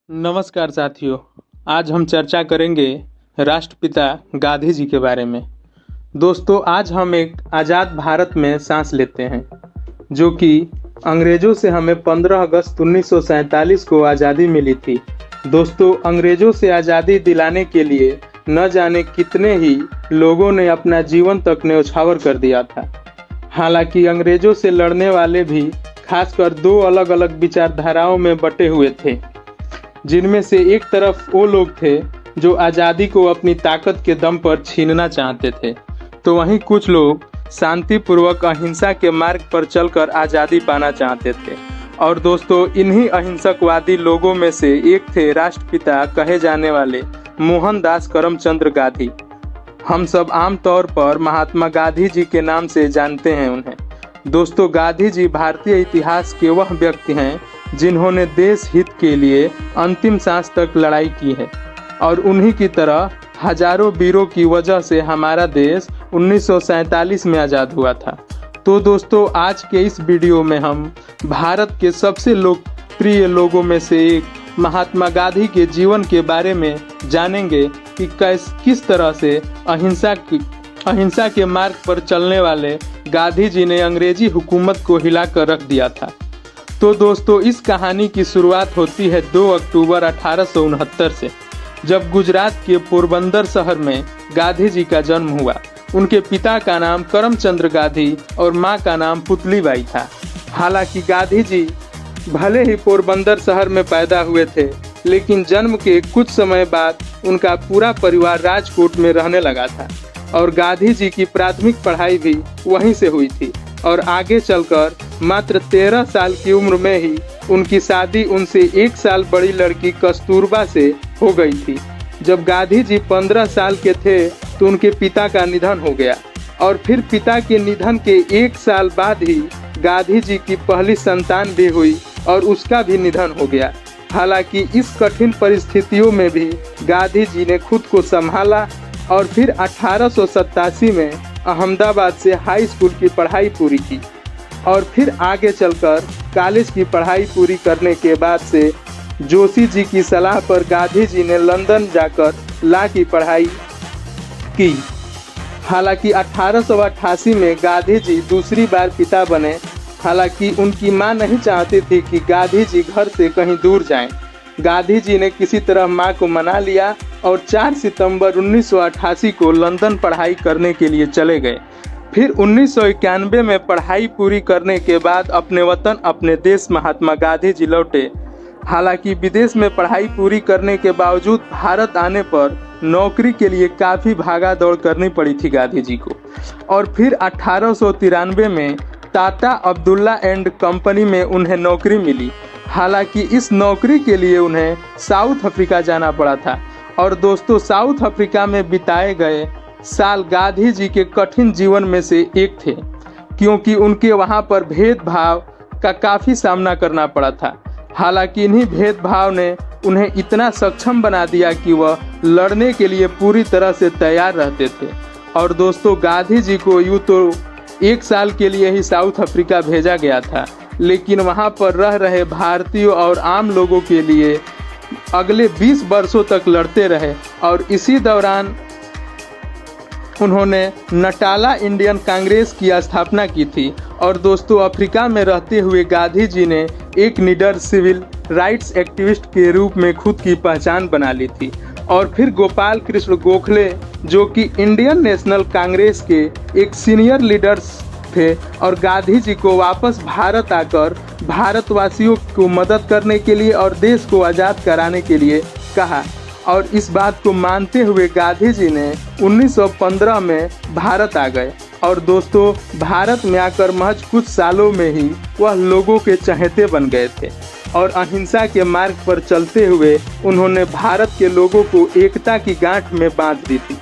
नमस्कार साथियों। आज हम चर्चा करेंगे राष्ट्रपिता गांधी जी के बारे में। दोस्तों, आज हम एक आज़ाद भारत में सांस लेते हैं, जो कि अंग्रेज़ों से हमें 15 अगस्त 1947 को आज़ादी मिली थी। दोस्तों, अंग्रेज़ों से आज़ादी दिलाने के लिए न जाने कितने ही लोगों ने अपना जीवन तक न्यौछावर कर दिया था। हालांकि अंग्रेज़ों से लड़ने वाले भी खासकर दो अलग अलग विचारधाराओं में बटे हुए थे, जिनमें से एक तरफ वो लोग थे जो आज़ादी को अपनी ताकत के दम पर छीनना चाहते थे, तो वहीं कुछ लोग शांतिपूर्वक अहिंसा के मार्ग पर चलकर आज़ादी पाना चाहते थे। और दोस्तों, इन्हीं अहिंसकवादी लोगों में से एक थे राष्ट्रपिता कहे जाने वाले मोहनदास करमचंद गांधी। हम सब आमतौर पर महात्मा गांधी जी के नाम से जानते हैं उन्हें। दोस्तों, गांधी जी भारतीय इतिहास के वह व्यक्ति हैं जिन्होंने देश हित के लिए अंतिम सांस तक लड़ाई की है, और उन्हीं की तरह हजारों वीरों की वजह से हमारा देश 1947 में आज़ाद हुआ था। तो दोस्तों, आज के इस वीडियो में हम भारत के सबसे लोकप्रिय लोगों में से एक महात्मा गांधी के जीवन के बारे में जानेंगे कि किस तरह से अहिंसा के मार्ग पर चलने वाले गांधी जी ने अंग्रेजी हुकूमत को हिलाकर रख दिया था। तो दोस्तों, इस कहानी की शुरुआत होती है 2 अक्टूबर 1869 से, जब गुजरात के पोरबंदर शहर में गांधी जी का जन्म हुआ। उनके पिता का नाम करमचंद गांधी और मां का नाम पुतलीबाई था। हालांकि गांधी जी भले ही पोरबंदर शहर में पैदा हुए थे, लेकिन जन्म के कुछ समय बाद उनका पूरा परिवार राजकोट में रहने लगा था, और गांधी जी की प्राथमिक पढ़ाई भी वहीं से हुई थी। और आगे चलकर मात्र 13 साल की उम्र में ही उनकी शादी उनसे 1 साल बड़ी लड़की कस्तूरबा से हो गई थी। जब गांधी जी 15 साल के थे तो उनके पिता का निधन हो गया, और फिर पिता के निधन के 1 साल बाद ही गांधी जी की पहली संतान भी हुई और उसका भी निधन हो गया। हालांकि इस कठिन परिस्थितियों में भी गांधी जी ने खुद को संभाला, और फिर 1887 में अहमदाबाद से हाई स्कूल की पढ़ाई पूरी की, और फिर आगे चलकर कॉलेज की पढ़ाई पूरी करने के बाद से जोशी जी की सलाह पर गांधी जी ने लंदन जाकर लॉ की पढ़ाई की। हालांकि 1888 में गांधी जी दूसरी बार पिता बने। हालांकि उनकी मां नहीं चाहती थी कि गांधी जी घर से कहीं दूर जाएं। गांधी जी ने किसी तरह मां को मना लिया और 4 सितंबर 1988 को लंदन पढ़ाई करने के लिए चले गए। फिर 1991 में पढ़ाई पूरी करने के बाद अपने वतन अपने देश महात्मा गांधी जी लौटे। हालांकि विदेश में पढ़ाई पूरी करने के बावजूद भारत आने पर नौकरी के लिए काफ़ी भागा दौड़ करनी पड़ी थी गांधी जी को। और फिर 1893 में टाटा अब्दुल्ला एंड कंपनी में उन्हें नौकरी मिली। हालांकि इस नौकरी के लिए उन्हें साउथ अफ्रीका जाना पड़ा था। और दोस्तों, साउथ अफ्रीका में बिताए गए साल गांधी जी के कठिन जीवन में से एक थे, क्योंकि उनके वहां पर भेदभाव का काफ़ी सामना करना पड़ा था। हालांकि इन्हीं भेदभाव ने उन्हें इतना सक्षम बना दिया कि वह लड़ने के लिए पूरी तरह से तैयार रहते थे। और दोस्तों, गांधी जी को यूँ तो 1 साल के लिए ही साउथ अफ्रीका भेजा गया था, लेकिन वहां पर रह रहे भारतीयों और आम लोगों के लिए अगले 20 वर्षों तक लड़ते रहे। और इसी दौरान उन्होंने नटाला इंडियन कांग्रेस की स्थापना की थी। और दोस्तों, अफ्रीका में रहते हुए गांधी जी ने एक निडर सिविल राइट्स एक्टिविस्ट के रूप में खुद की पहचान बना ली थी। और फिर गोपाल कृष्ण गोखले, जो कि इंडियन नेशनल कांग्रेस के एक सीनियर लीडर्स थे, और गांधी जी को वापस भारत आकर भारतवासियों को मदद करने के लिए और देश को आज़ाद कराने के लिए कहा। और इस बात को मानते हुए गांधी जी ने 1915 में भारत आ गए। और दोस्तों, भारत में आकर महज कुछ सालों में ही वह लोगों के चहेते बन गए थे, और अहिंसा के मार्ग पर चलते हुए उन्होंने भारत के लोगों को एकता की गांठ में बांध दी थी।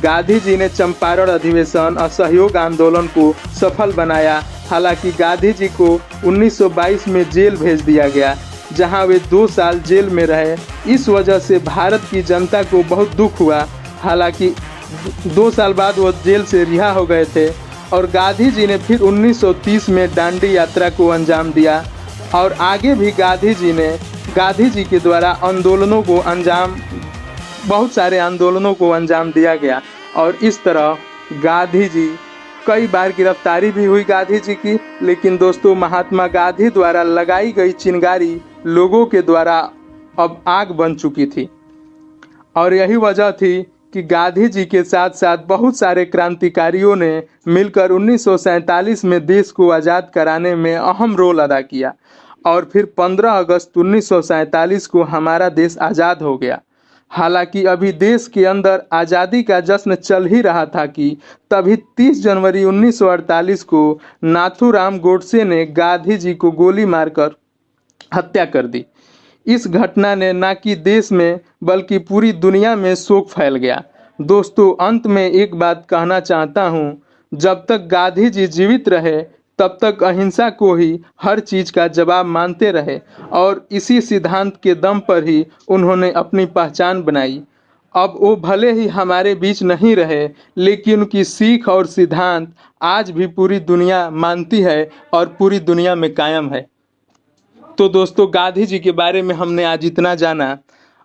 गांधी जी ने चंपारण अधिवेशन, असहयोग आंदोलन को सफल बनाया। हालांकि गांधी जी को 1922 में जेल भेज दिया गया, जहां वे 2 साल जेल में रहे। इस वजह से भारत की जनता को बहुत दुख हुआ। हालांकि 2 साल बाद वो जेल से रिहा हो गए थे, और गांधी जी ने फिर 1930 में दांडी यात्रा को अंजाम दिया। और आगे भी गांधी जी ने गांधी जी के द्वारा बहुत सारे आंदोलनों को अंजाम दिया गया और इस तरह गांधी जी कई बार गिरफ्तारी भी हुई गांधी जी की। लेकिन दोस्तों, महात्मा गांधी द्वारा लगाई गई चिंगारी लोगों के द्वारा अब आग बन चुकी थी और यही वजह थी कि गांधी जी के साथ साथ बहुत सारे क्रांतिकारियों ने मिलकर 1947 में देश को आज़ाद कराने में अहम रोल अदा किया और फिर 15 अगस्त 1947 को हमारा देश आज़ाद हो गया। हालांकि अभी देश के अंदर आज़ादी का जश्न चल ही रहा था कि तभी 30 जनवरी 1948 को नाथूराम गोडसे ने गांधी जी को गोली मारकर हत्या कर दी। इस घटना ने न कि देश में बल्कि पूरी दुनिया में शोक फैल गया। दोस्तों, अंत में एक बात कहना चाहता हूँ, जब तक गांधी जी जीवित रहे तब तक अहिंसा को ही हर चीज़ का जवाब मानते रहे और इसी सिद्धांत के दम पर ही उन्होंने अपनी पहचान बनाई। अब वो भले ही हमारे बीच नहीं रहे, लेकिन उनकी सीख और सिद्धांत आज भी पूरी दुनिया मानती है और पूरी दुनिया में कायम है। तो दोस्तों, गांधी जी के बारे में हमने आज इतना जाना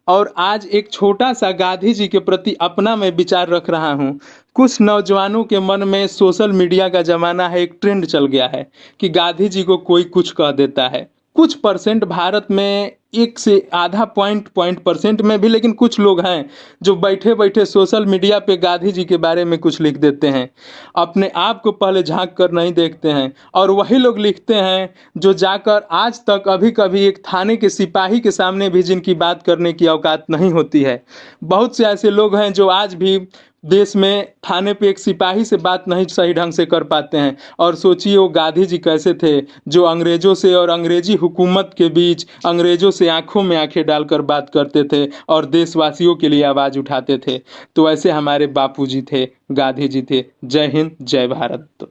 और आज एक छोटा सा गांधी जी के प्रति अपना मैं विचार रख रहा हूँ। कुछ नौजवानों के मन में सोशल मीडिया का ज़माना है, एक ट्रेंड चल गया है कि गांधी जी को कोई कुछ कह देता है। कुछ परसेंट भारत में, एक से आधा पॉइंट परसेंट में भी, लेकिन कुछ लोग हैं जो बैठे बैठे सोशल मीडिया पे गांधी जी के बारे में कुछ लिख देते हैं, अपने आप को पहले झांक कर नहीं देखते हैं। और वही लोग लिखते हैं जो जाकर आज तक अभी कभी एक थाने के सिपाही के सामने भी जिनकी बात करने की औकात नहीं होती है। बहुत से ऐसे लोग हैं जो आज भी देश में थाने पे एक सिपाही से बात नहीं सही ढंग से कर पाते हैं। और सोचिए वो गांधी जी कैसे थे, जो अंग्रेजों से और अंग्रेजी हुकूमत के बीच अंग्रेजों से आंखों में आंखें डालकर बात करते थे और देशवासियों के लिए आवाज़ उठाते थे। तो ऐसे हमारे बापूजी थे, गांधी जी थे। जय हिंद, जय भारत।